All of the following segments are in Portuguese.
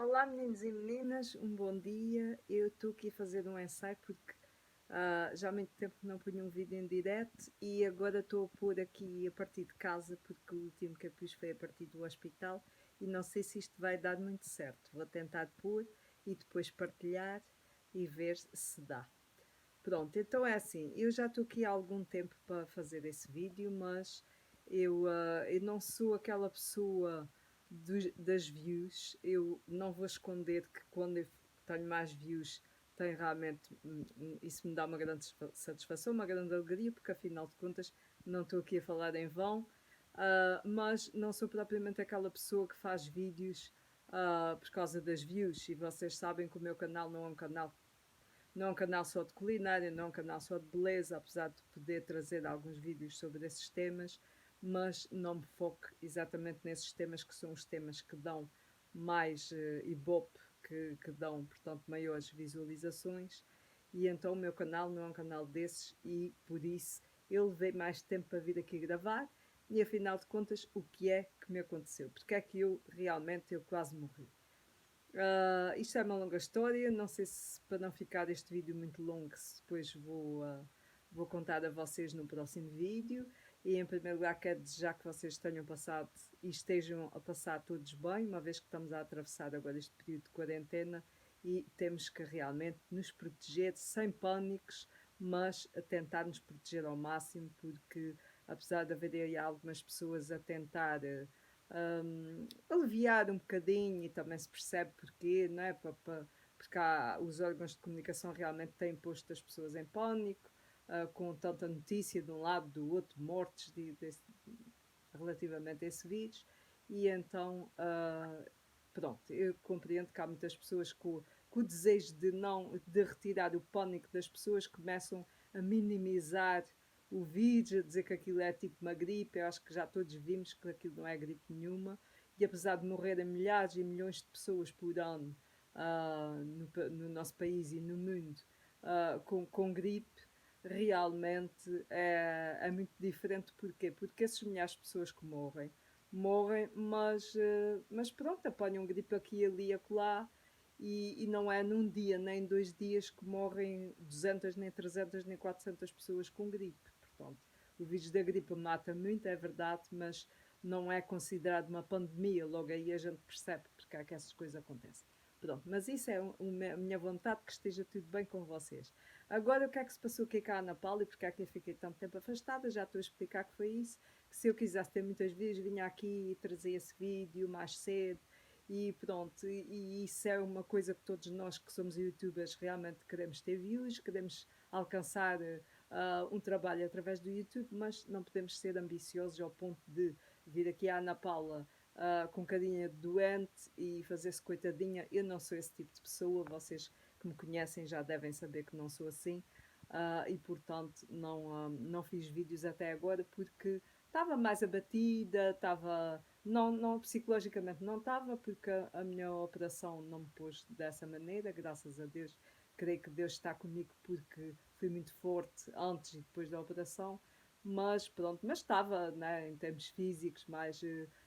Olá, meninos e meninas, um bom dia. Eu estou aqui a fazer um ensaio porque já há muito tempo que não punha um vídeo em direto e agora estou a pôr aqui a partir de casa porque o último que eu pus foi a partir do hospital e não sei se isto vai dar muito certo. Vou tentar pôr e depois partilhar e ver se dá. Pronto, então é assim, eu já estou aqui há algum tempo para fazer esse vídeo, mas eu não sou aquela pessoa das views. Eu não vou esconder que quando eu tenho mais views, tem realmente, isso me dá uma grande satisfação, uma grande alegria, porque afinal de contas não estou aqui a falar em vão. Mas não sou propriamente aquela pessoa que faz vídeos por causa das views, e vocês sabem que o meu canal não é um canal só de culinária, não é um canal só de beleza, apesar de poder trazer alguns vídeos sobre esses temas, mas não me foco exatamente nesses temas que são os temas que dão mais ibope, que dão, portanto, maiores visualizações. E então o meu canal não é um canal desses e por isso eu levei mais tempo para vir aqui gravar e afinal de contas o que é que me aconteceu? Porque é que eu quase morri? Isto é uma longa história, não sei se para não ficar este vídeo muito longo, se depois vou contar a vocês no próximo vídeo. E em primeiro lugar quero desejar que vocês tenham passado e estejam a passar todos bem, uma vez que estamos a atravessar agora este período de quarentena e temos que realmente nos proteger sem pânicos, mas a tentar nos proteger ao máximo, porque apesar de haver aí algumas pessoas a tentar aliviar um bocadinho, e também se percebe porquê, não é? Porque os órgãos de comunicação realmente têm posto as pessoas em pânico, com tanta notícia de um lado, do outro, mortes relativamente a esse vírus, e então, pronto, eu compreendo que há muitas pessoas com o desejo de retirar o pânico das pessoas, começam a minimizar o vírus, a dizer que aquilo é tipo uma gripe. Eu acho que já todos vimos que aquilo não é gripe nenhuma, e apesar de morrerem milhares e milhões de pessoas por ano no nosso país e no mundo com gripe, realmente é muito diferente. Porquê? Porque esses milhares de pessoas que morrem, mas pronto, apanham gripe aqui, ali e acolá, e não é num dia nem 2 dias que morrem 200, nem 300, nem 400 pessoas com gripe. Portanto, o vírus da gripe mata muito, é verdade, mas não é considerado uma pandemia. Logo aí a gente percebe porque é que essas coisas acontecem. Pronto, mas isso é a minha vontade, que esteja tudo bem com vocês. Agora, o que é que se passou aqui com a Ana Paula e porque é que eu fiquei tanto tempo afastada? Já estou a explicar que foi isso, que se eu quisesse ter muitas vídeos, vinha aqui e trazia esse vídeo mais cedo, e pronto, e isso é uma coisa que todos nós que somos youtubers realmente queremos ter views, queremos alcançar um trabalho através do YouTube, mas não podemos ser ambiciosos ao ponto de vir aqui a Ana Paula com carinha de doente e fazer-se coitadinha. Eu não sou esse tipo de pessoa, vocês que me conhecem já devem saber que não sou assim. E portanto não fiz vídeos até agora porque estava mais abatida, não, psicologicamente não estava, porque a minha operação não me pôs dessa maneira, graças a Deus. Creio que Deus está comigo porque fui muito forte antes e depois da operação, mas pronto, mas estava, né, em termos físicos mais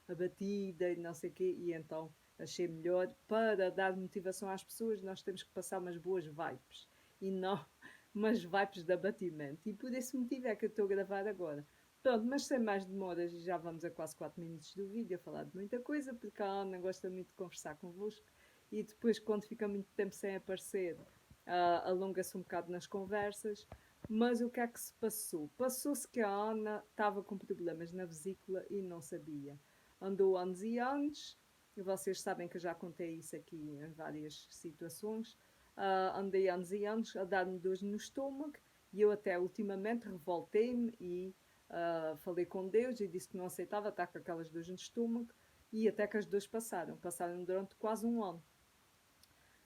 abatida e não sei o quê, e então achei melhor, para dar motivação às pessoas, nós temos que passar umas boas vibes e não umas vibes de abatimento, e por esse motivo é que eu estou a gravar agora. Pronto, mas sem mais demoras, já vamos a quase 4 minutos do vídeo a falar de muita coisa, porque a Ana gosta muito de conversar convosco e depois, quando fica muito tempo sem aparecer, alonga-se um bocado nas conversas. Mas o que é que se passou? Passou-se que a Ana estava com problemas na vesícula e não sabia. Andou anos e anos, e vocês sabem que eu já contei isso aqui em várias situações. Andei anos e anos a dar-me dores no estômago, e eu até ultimamente revoltei-me e falei com Deus e disse que não aceitava estar com aquelas dores no estômago, e até que as dores passaram durante quase um ano.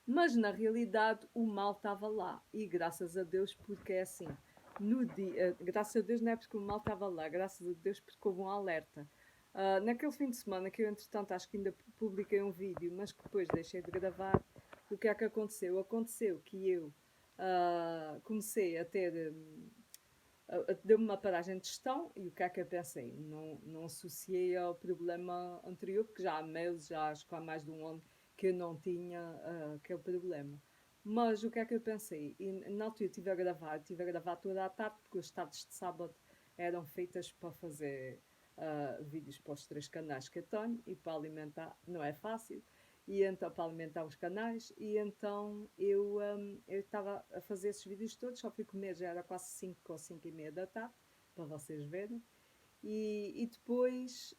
Mas na realidade o mal estava lá, e graças a Deus, porque é assim, no dia, graças a Deus não é porque o mal estava lá, graças a Deus porque houve um alerta. Naquele fim de semana que eu entretanto acho que ainda publiquei um vídeo, mas que depois deixei de gravar, o que é que aconteceu? Aconteceu que eu comecei a ter deu-me uma paragem de gestão, e o que é que eu pensei? Não associei ao problema anterior, porque já há meses, já acho que há mais de um ano que eu não tinha aquele problema. Mas o que é que eu pensei? E na altura tive a gravar toda a tarde, porque os tardes de sábado eram feitas para fazer vídeos para os 3 canais que eu tenho e para alimentar, não é fácil, e então para alimentar os canais, e então eu estava a fazer esses vídeos todos, só fui comer, já era quase 5 ou 5 e meia da tarde, para vocês verem, e depois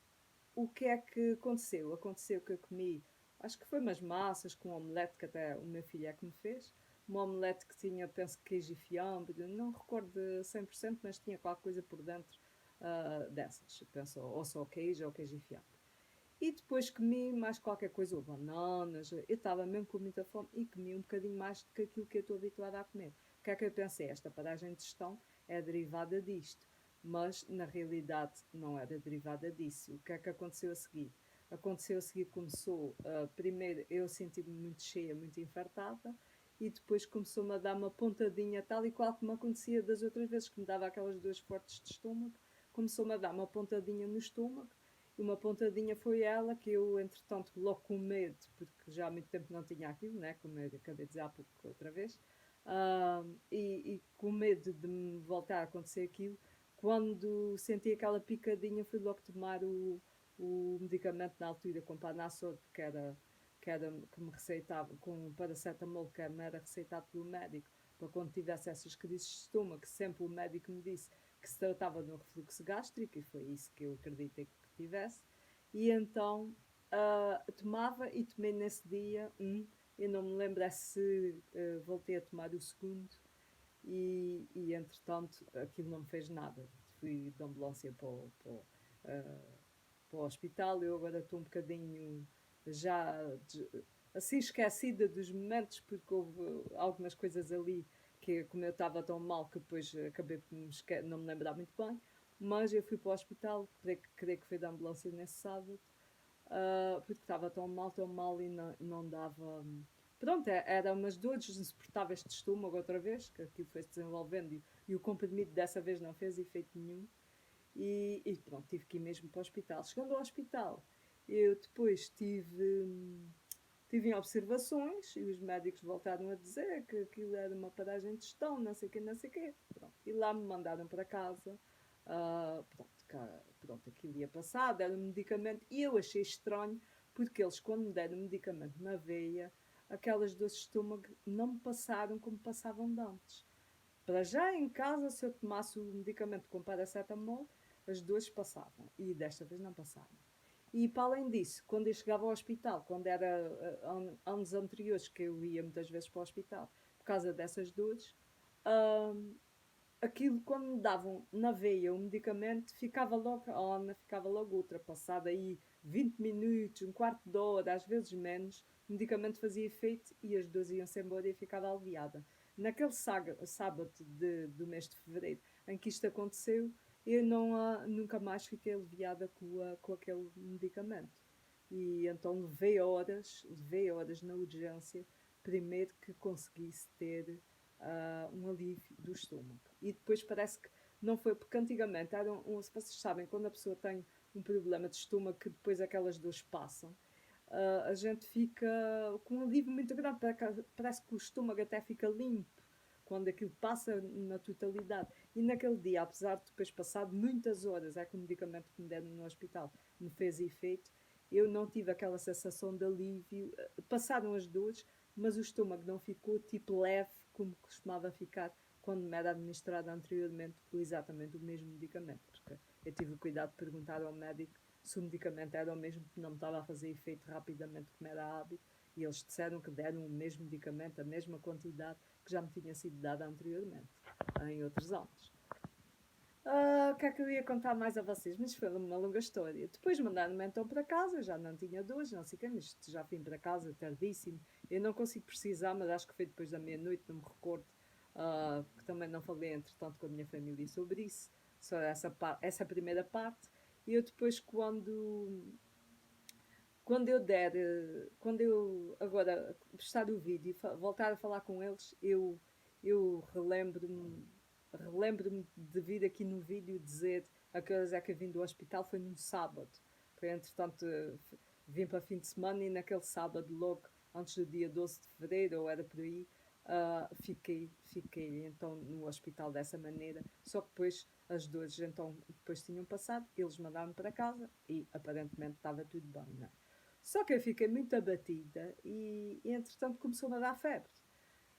o que é que aconteceu? Aconteceu que eu comi, acho que foi umas massas com um omelete que até o meu filho é que me fez. Uma omelete que tinha, penso que queijo e fiambre, não recordo de 100%, mas tinha qualquer coisa por dentro dessas. Penso, ou só queijo ou queijo e fiambre. E depois comi mais qualquer coisa, ou bananas. Eu estava mesmo com muita fome e comi um bocadinho mais do que aquilo que eu estou habituada a comer. O que é que eu pensei? Esta paragem de gestão é derivada disto. Mas na realidade não era derivada disso. O que é que aconteceu a seguir? Aconteceu a seguir, começou, primeiro eu senti-me muito cheia, muito infartada, e depois começou-me a dar uma pontadinha, tal e qual como acontecia das outras vezes, que me dava aquelas duas fortes de estômago, começou-me a dar uma pontadinha no estômago, e uma pontadinha foi ela, que eu, entretanto, logo com medo, porque já há muito tempo não tinha aquilo, né? Como eu acabei de dizer há pouco outra vez, e com medo de me voltar a acontecer aquilo, quando senti aquela picadinha, fui logo tomar o medicamento na altura com Panassol, que me receitava, com paracetamol, que me era receitado pelo médico, para quando tivesse essas crises de estômago, que sempre o médico me disse que se tratava de um refluxo gástrico, e foi isso que eu acreditei que tivesse. E então tomava e tomei nesse dia eu não me lembro se voltei a tomar o segundo, e entretanto aquilo não me fez nada. Fui de ambulância para o hospital. Eu agora estou um bocadinho já assim esquecida dos momentos, porque houve algumas coisas ali que, como eu estava tão mal, que depois acabei por não me lembrar muito bem. Mas eu fui para o hospital, creio que foi da ambulância nesse sábado, porque estava tão mal e não dava. Pronto, eram umas dores insuportáveis de estômago outra vez, que aquilo foi se desenvolvendo, e o comprimido dessa vez não fez efeito nenhum. E pronto, tive que ir mesmo para o hospital. Chegando ao hospital, eu depois tive em observações, e os médicos voltaram a dizer que aquilo era uma paragem de gestão, não sei o quê, não sei o quê. Pronto. E lá me mandaram para casa. Pronto, aquilo ia passar, deram um medicamento, e eu achei estranho, porque eles, quando me deram medicamento na veia, aquelas dores de estômago não me passaram como passavam de antes. Para já em casa, se eu tomasse o medicamento com paracetamol, as dores passavam, e desta vez não passaram. E para além disso, quando eu chegava ao hospital, quando era anos anteriores que eu ia muitas vezes para o hospital por causa dessas dores, hum, aquilo quando me davam na veia o medicamento, ficava logo a Ana, ficava logo ultrapassada aí 20 minutos, um quarto de hora, às vezes menos, o medicamento fazia efeito e as dores iam-se embora e ficava aliviada. Naquele sábado do mês de fevereiro em que isto aconteceu, eu nunca mais fiquei aliviada com aquele medicamento. E então levei horas na urgência, primeiro que conseguisse ter um alívio do estômago. E depois parece que não foi, porque antigamente se vocês sabem, quando a pessoa tem um problema de estômago, que depois aquelas dores passam, a gente fica com um alívio muito grande, parece que o estômago até fica limpo quando aquilo passa na totalidade. E naquele dia, apesar de depois passar muitas horas, é que o medicamento que me deram no hospital me fez efeito, eu não tive aquela sensação de alívio. Passaram as dores, mas o estômago não ficou tipo leve como costumava ficar quando me era administrado anteriormente exatamente o mesmo medicamento, porque eu tive o cuidado de perguntar ao médico se o medicamento era o mesmo, que não me estava a fazer efeito rapidamente como era hábito, e eles disseram que deram o mesmo medicamento, a mesma quantidade que já me tinha sido dada anteriormente, em outros anos. O que é que eu ia contar mais a vocês? Mas foi uma longa história. Depois mandaram-me então para casa, já não tinha dores, não sei o quê, mas já vim para casa tardíssimo. Eu não consigo precisar, mas acho que foi depois da meia-noite, não me recordo, que também não falei entretanto com a minha família sobre isso, só essa primeira parte. E eu depois, quando eu agora postar o vídeo e voltar a falar com eles, eu relembro-me de vir aqui no vídeo dizer a que horas é que eu vim do hospital. Foi num sábado, porque entretanto vim para fim de semana, e naquele sábado logo antes do dia 12 de fevereiro, ou era por aí, fiquei então no hospital dessa maneira. Só que depois as dores então depois tinham passado, eles mandaram-me para casa e aparentemente estava tudo bem, não é? Só que eu fiquei muito abatida e entretanto começou-me a dar febre.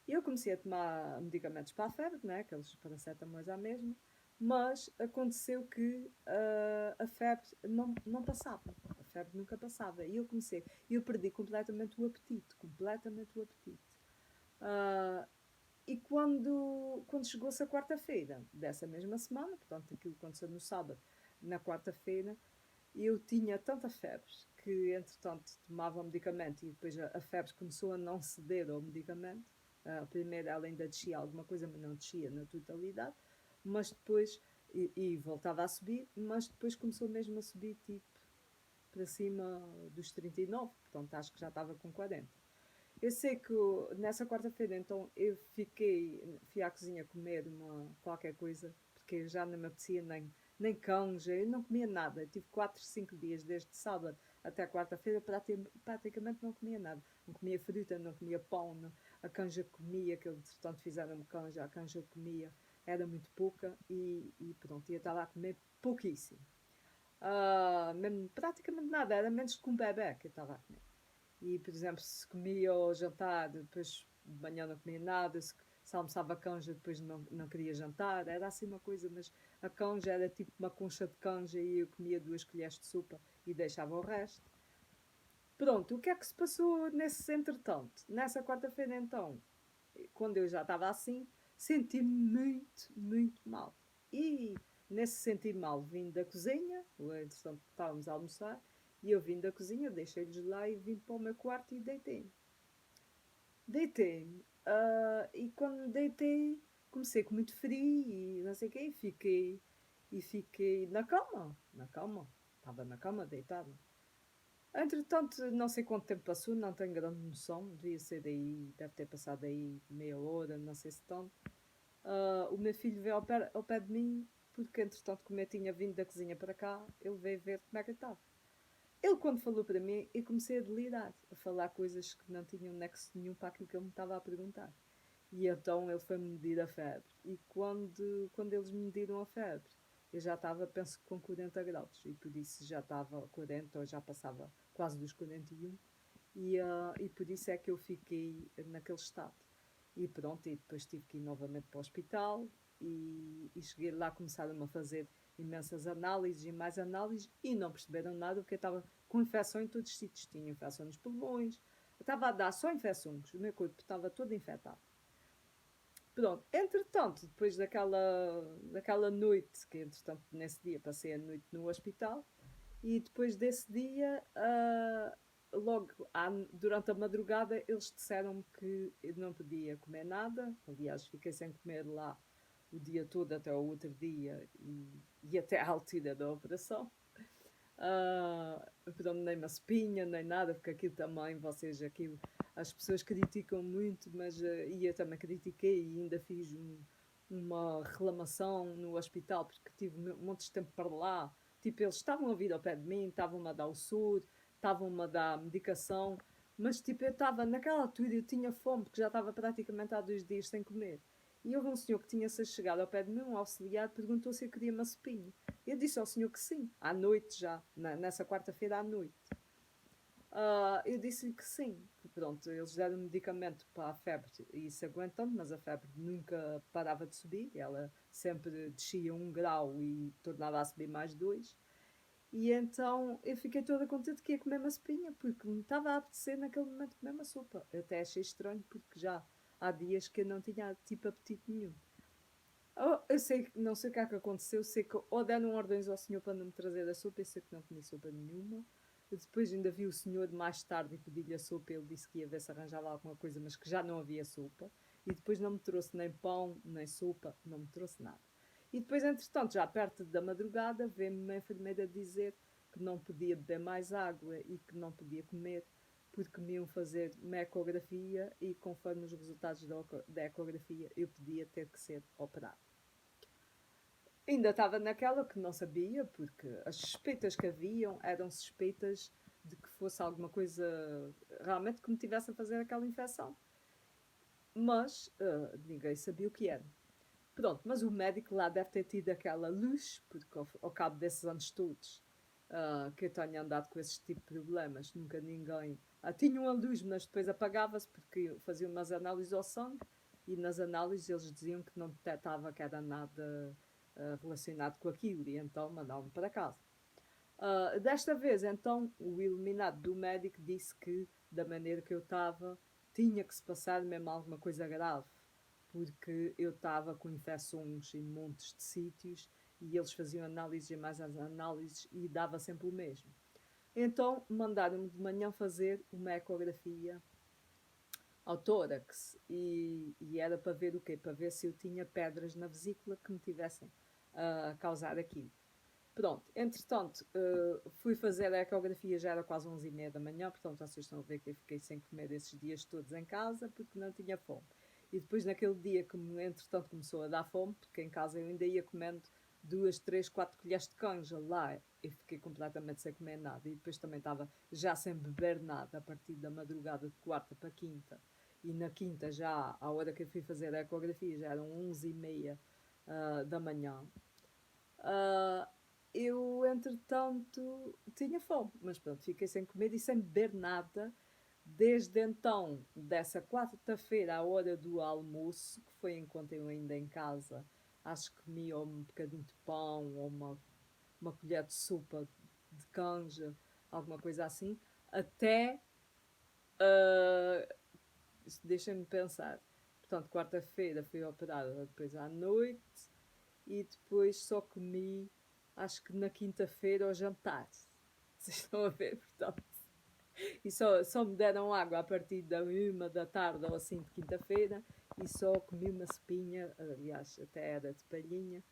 E eu comecei a tomar medicamentos para a febre, né? Aqueles paracetamóis à mesma, mas aconteceu que a febre não passava. A febre nunca passava. E eu perdi completamente o apetite, completamente o apetite. Ah, e quando chegou-se a quarta-feira dessa mesma semana, portanto, aquilo aconteceu no sábado, na quarta-feira, eu tinha tanta febre que, entretanto, tomava o medicamento e depois a febre começou a não ceder ao medicamento. Primeiro ela ainda descia alguma coisa, mas não descia na totalidade. Mas depois, e voltava a subir, mas depois começou mesmo a subir, tipo, para cima dos 39, portanto acho que já estava com 40. Eu sei que nessa quarta-feira, então, fui à cozinha comer qualquer coisa, porque já não me apetecia nem canja, eu não comia nada. Eu tive 4, 5 dias, desde sábado até quarta-feira, praticamente não comia nada. Não comia fruta, não comia pão, não. A canja comia, que entretanto fizeram-me canja, a canja comia, era muito pouca e pronto, ia estar lá a comer pouquíssimo. Mesmo, praticamente nada, era menos que um bebê que eu estava a comer. E, por exemplo, se comia ao jantar, depois de manhã não comia nada, se almoçava a canja, depois não queria jantar, era assim uma coisa, mas a canja era tipo uma concha de canja e eu comia 2 colheres de sopa e deixava o resto. Pronto, o que é que se passou nesse entretanto? Nessa quarta-feira, então, quando eu já estava assim, senti-me muito, muito mal. E nesse sentir mal, vim da cozinha, entretanto estávamos a almoçar, e eu vim da cozinha, deixei-lhes lá e vim para o meu quarto e deitei-me. Deitei-me. E quando me deitei, comecei com muito frio e não sei o quê, e fiquei na cama, na cama. Estava na cama, deitada. Entretanto, não sei quanto tempo passou, não tenho grande noção, devia ser daí, deve ter passado aí meia hora, não sei se tanto. O meu filho veio ao pé de mim, porque entretanto, como eu tinha vindo da cozinha para cá, ele veio ver como é que eu estava. Ele, quando falou para mim, eu comecei a delirar, a falar coisas que não tinham nexo nenhum para aquilo que ele me estava a perguntar. E então ele foi-me medir a febre. E quando eles me mediram a febre, eu já estava, penso que com 40 graus. E por isso já estava 40, ou já passava quase dos 41. E por isso é que eu fiquei naquele estado. E pronto, e depois tive que ir novamente para o hospital. E cheguei lá, começaram a fazer imensas análises e mais análises e não perceberam nada porque eu estava com infecção em todos os sítios. Tinha infecção nos pulmões, eu estava a dar só infecções, o meu corpo estava todo infectado. Pronto, entretanto, depois daquela noite, que entretanto nesse dia passei a noite no hospital, e depois desse dia, logo durante a madrugada, eles disseram-me que eu não podia comer nada. Aliás, fiquei sem comer lá o dia todo até o outro dia e até à altura da operação. Pronto, nem uma espinha, nem nada, porque aquilo também, vocês, aquilo, as pessoas criticam muito, mas e eu também critiquei e ainda fiz uma reclamação no hospital, porque tive montes de tempo para lá. Tipo, eles estavam a vir ao pé de mim, estavam-me a dar o soro, estavam-me a dar medicação, mas tipo, eu estava naquela altura, eu tinha fome, porque já estava praticamente há 2 dias sem comer. E houve um senhor que tinha chegado ao pé de mim, um auxiliar, perguntou se eu queria uma sopinha. Eu disse ao senhor que sim, à noite já, nessa quarta-feira à noite. Eu disse-lhe que sim, que pronto, eles deram medicamento para a febre e isso aguentando, mas a febre nunca parava de subir, ela sempre descia 1 grau e tornava a subir mais 2. E então eu fiquei toda contente que ia comer uma sopinha, porque me estava a apetecer naquele momento comer uma sopa. Eu até achei estranho, porque já há dias que eu não tinha tipo apetite nenhum. Eu sei, não sei o que é que aconteceu, sei que ou deram ordens ao senhor para não me trazer a sopa, eu sei que não comi sopa nenhuma. Eu depois ainda vi o senhor mais tarde e pedi-lhe a sopa, ele disse que ia ver se arranjava alguma coisa, mas que já não havia sopa. E depois não me trouxe nem pão, nem sopa, não me trouxe nada. E depois, entretanto, já perto da madrugada, veio-me uma enfermeira dizer que não podia beber mais água e que não podia comer, porque me iam fazer uma ecografia e conforme os resultados da ecografia eu podia ter que ser operado. Ainda estava naquela que não sabia, porque as suspeitas que haviam eram suspeitas de que fosse alguma coisa realmente que me tivesse a fazer aquela infecção. Mas ninguém sabia o que era. Pronto, mas o médico lá deve ter tido aquela luz, porque ao cabo desses anos todos que eu tenho andado com esse tipo de problemas, nunca ninguém. Tinha uma luz, mas depois apagava-se porque faziam umas análises ao sangue e nas análises eles diziam que não detectava que era nada relacionado com aquilo e então mandavam-me para casa. Desta vez, então, o iluminado do médico disse que, da maneira que eu estava, tinha que se passar mesmo alguma coisa grave, porque eu estava com infecções em montes de sítios e eles faziam análises e mais as análises e dava sempre o mesmo. Então, mandaram-me de manhã fazer uma ecografia ao tórax e era para ver o quê? Para ver se eu tinha pedras na vesícula que me tivessem a causar aquilo. Pronto, entretanto, fui fazer a ecografia, já era quase 11h30 da manhã, portanto vocês estão a ver que eu fiquei sem comer esses dias todos em casa porque não tinha fome. E depois naquele dia que, entretanto, começou a dar fome, porque em casa eu ainda ia comendo 2, 3, 4 colheres de canja lá, eu fiquei completamente sem comer nada. E depois também estava já sem beber nada a partir da madrugada de quarta para quinta. E na quinta já, à hora que eu fui fazer a ecografia, já eram 11h30 da manhã. Uh, eu, entretanto, tinha fome, mas pronto, fiquei sem comer e sem beber nada. Desde então, dessa quarta-feira à hora do almoço, que foi enquanto eu ainda em casa, acho que comi um bocadinho de pão ou uma colher de sopa de canja, alguma coisa assim, até. Uh, Deixem-me pensar. Portanto, quarta-feira fui operada depois à noite e depois só comi, acho que na quinta-feira ao jantar. Vocês estão a ver, portanto. E só me deram água a partir da 1 da tarde ou assim de quinta-feira e só comi uma sopinha, aliás, até era de palhinha,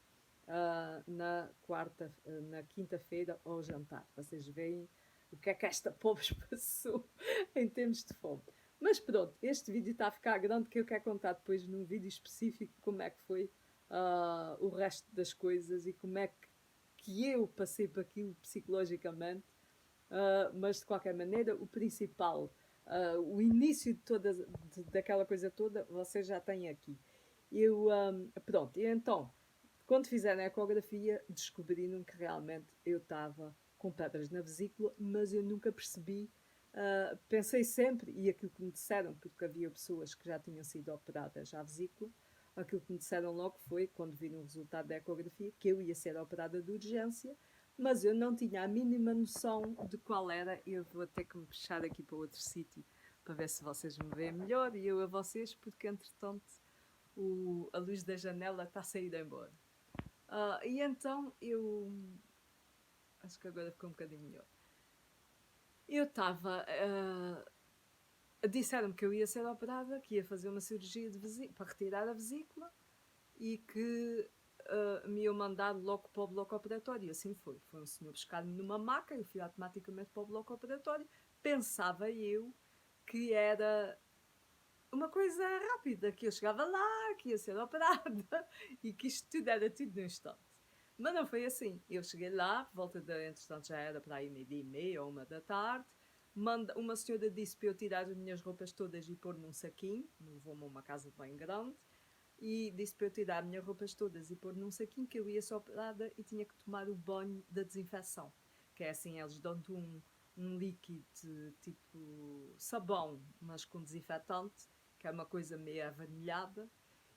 na quinta-feira ao jantar. Vocês veem o que é que esta pobre passou em termos de fome. Mas pronto, este vídeo está a ficar grande que eu quero contar depois num vídeo específico como é que foi o resto das coisas e como é que eu passei por aquilo psicologicamente. Mas de qualquer maneira, o principal, o início daquela coisa toda, vocês já têm aqui. Pronto, e então, quando fizeram a ecografia, descobriram que realmente eu estava com pedras na vesícula, mas eu nunca percebi. Pensei sempre, e aquilo que me disseram, porque havia pessoas que já tinham sido operadas à vesícula, aquilo que me disseram logo foi, quando viram o resultado da ecografia, que eu ia ser operada de urgência, mas eu não tinha a mínima noção de qual era. Eu vou ter que me puxar aqui para outro sítio para ver se vocês me veem melhor e eu a vocês, porque entretanto a luz da janela está a sair embora. E então eu. Acho que agora ficou um bocadinho melhor. Eu estava. Disseram-me que eu ia ser operada, que ia fazer uma cirurgia para retirar a vesícula e que me iam mandar logo para o bloco operatório. E assim foi. Foi um senhor buscar-me numa maca, eu fui automaticamente para o bloco operatório. Pensava eu que era uma coisa rápida, que eu chegava lá, que ia ser operada e que isto tudo era tudo num instante. Mas não foi assim. Eu cheguei lá, por volta da, entretanto já era para aí 12h30 ou 1 da tarde. Uma senhora disse para eu tirar as minhas roupas todas e pôr num saquinho, levou-me a uma casa bem grande, e disse para eu tirar as minhas roupas todas e pôr num saquinho, que eu ia só operada e tinha que tomar o banho da desinfecção. Que é assim, eles dão-te um líquido tipo sabão, mas com desinfetante, que é uma coisa meio avanilhada,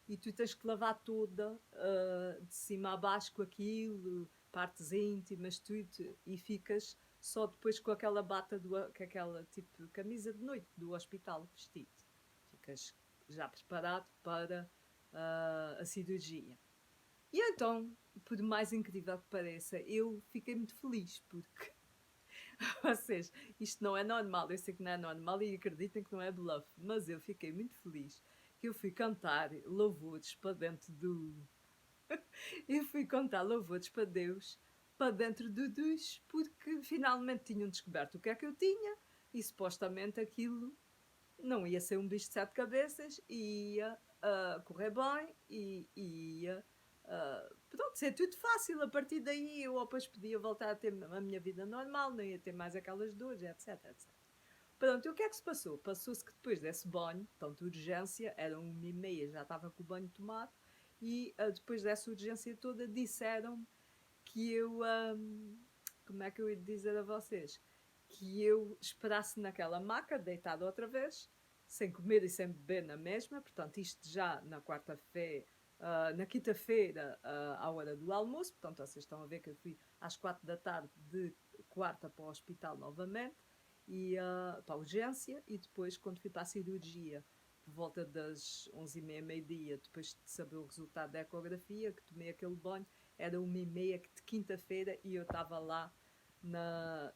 e tu tens que lavar toda, de cima a baixo com aquilo, partes íntimas, tudo, e ficas só depois com aquela bata, com aquela tipo camisa de noite do hospital vestido. Ficas já preparado para a cirurgia. E então, por mais incrível que pareça, eu fiquei muito feliz porque vocês, isto não é normal, eu sei que não é normal e acreditem que não é bluff, mas eu fiquei muito feliz que eu fui cantar louvores para dentro do. Eu fui cantar louvores para Deus para dentro do duche porque finalmente tinham descoberto o que é que eu tinha e supostamente aquilo não ia ser um bicho de 7 cabeças e ia correr bem e ia pronto, ser tudo fácil. A partir daí eu depois podia voltar a ter a minha vida normal, não ia ter mais aquelas dores, etc, etc. Pronto, e o que é que se passou? Passou-se que depois desse banho, tanto urgência, era 1h30, já estava com o banho tomado, e depois dessa urgência toda disseram que eu, como é que eu ia dizer a vocês? Que eu esperasse naquela maca, deitada outra vez, sem comer e sem beber na mesma, portanto isto já na quarta-feira, na quinta-feira, à hora do almoço, portanto vocês estão a ver que eu fui às 4 da tarde de quarta para o hospital novamente, e para a urgência, e depois quando fui para a cirurgia, por volta das 11h30, meio-dia, depois de saber o resultado da ecografia, que tomei aquele banho, era 1h30 de quinta-feira e eu estava lá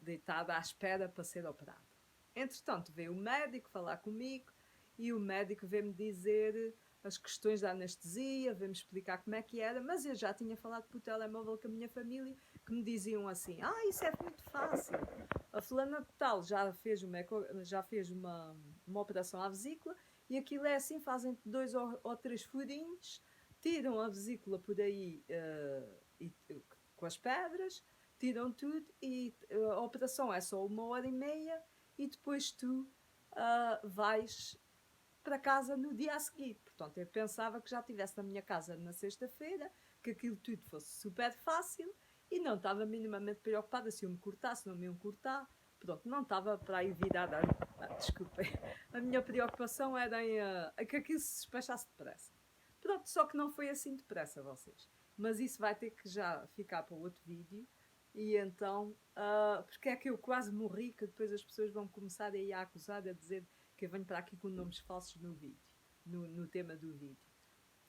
deitada à espera para ser operada. Entretanto, veio o médico falar comigo e o médico veio-me dizer as questões da anestesia, veio-me explicar como é que era, mas eu já tinha falado por telemóvel com a minha família, que me diziam assim, isso é muito fácil. A fulana de tal já fez uma operação à vesícula e aquilo é assim, fazem 2 ou 3 furinhos, tiram a vesícula por aí com as pedras, tiram tudo e a operação é só 1h30 e depois tu vais para casa no dia a seguir. Portanto, eu pensava que já estivesse na minha casa na sexta-feira, que aquilo tudo fosse super fácil e não estava minimamente preocupada se eu me cortasse, se não me iam cortar. Pronto, não estava para aí virada. Desculpem. A minha preocupação era que aquilo se despachasse depressa. Pronto, só que não foi assim depressa, vocês. Mas isso vai ter que já ficar para outro vídeo. E então, porque é que eu quase morri, que depois as pessoas vão começar aí a acusar, a dizer que eu venho para aqui com nomes falsos no vídeo, no tema do vídeo.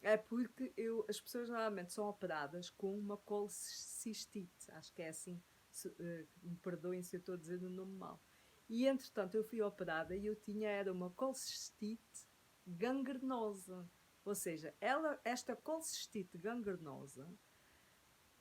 É porque as pessoas normalmente são operadas com uma colcistite, acho que é assim, me perdoem se eu estou a dizer o nome mal. E entretanto eu fui operada e eu era uma colcistite gangrenosa. Ou seja, esta colcistite gangrenosa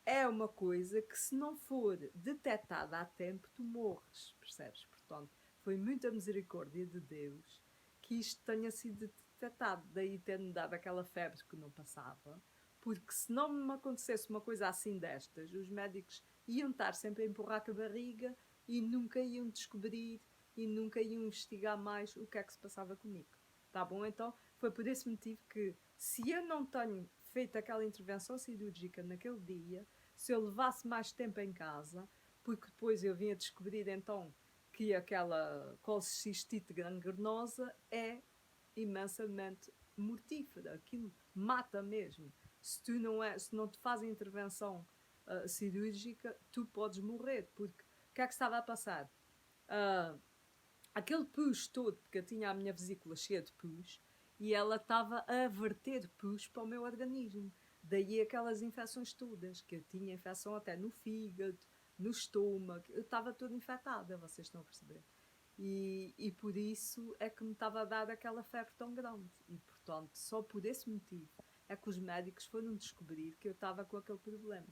é uma coisa que se não for detectada a tempo, tu morres, percebes? Portanto, foi muita misericórdia de Deus que isto tenha sido detectado, daí ter-me dado aquela febre que não passava, porque se não me acontecesse uma coisa assim destas, os médicos iam estar sempre a empurrar com a barriga e nunca iam descobrir e nunca iam investigar mais o que é que se passava comigo. Tá bom? Então, foi por esse motivo que, se eu não tenho feito aquela intervenção cirúrgica naquele dia, se eu levasse mais tempo em casa, porque depois eu vim a descobrir então que aquela colcistite gangrenosa é imensamente mortífera, aquilo mata mesmo. Se não te fazem intervenção cirúrgica, tu podes morrer, porque o que é que estava a passar? Aquele pus todo, porque eu tinha a minha vesícula cheia de pus, e ela estava a verter pus para o meu organismo. Daí aquelas infecções todas, que eu tinha infecção até no fígado, no estômago, eu estava toda infectada, vocês estão a perceber? E por isso é que me estava a dar aquela febre tão grande. E portanto, só por esse motivo é que os médicos foram descobrir que eu estava com aquele problema.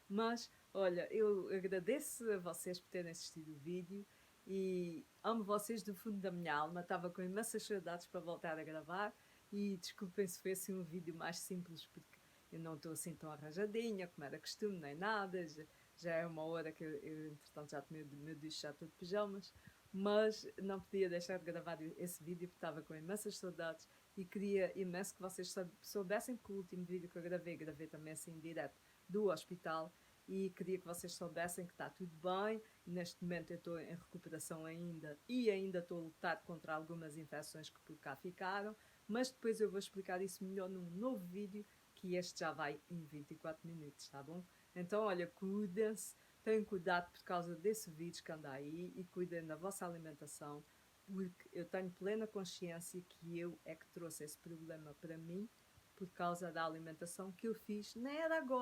Mas, olha, eu agradeço a vocês por terem assistido o vídeo e amo vocês do fundo da minha alma. Estava com imensas saudades para voltar a gravar e desculpem se foi assim um vídeo mais simples porque eu não estou assim tão arranjadinha como era costume, nem nada. Já é uma hora que eu entretanto, já tomei o meu duche, já estou de pijamas, mas não podia deixar de gravar esse vídeo porque estava com imensas saudades e queria imenso que vocês soubessem que o último vídeo que eu gravei também assim em direto do hospital e queria que vocês soubessem que está tudo bem. Neste momento eu estou em recuperação ainda e ainda estou a lutar contra algumas infecções que por cá ficaram, mas depois eu vou explicar isso melhor num novo vídeo, que este já vai em 24 minutos, tá bom? Então, olha, cuidem-se, tenham cuidado por causa desse vírus que anda aí e cuidem da vossa alimentação, porque eu tenho plena consciência que eu é que trouxe esse problema para mim por causa da alimentação que eu fiz, nem era agora.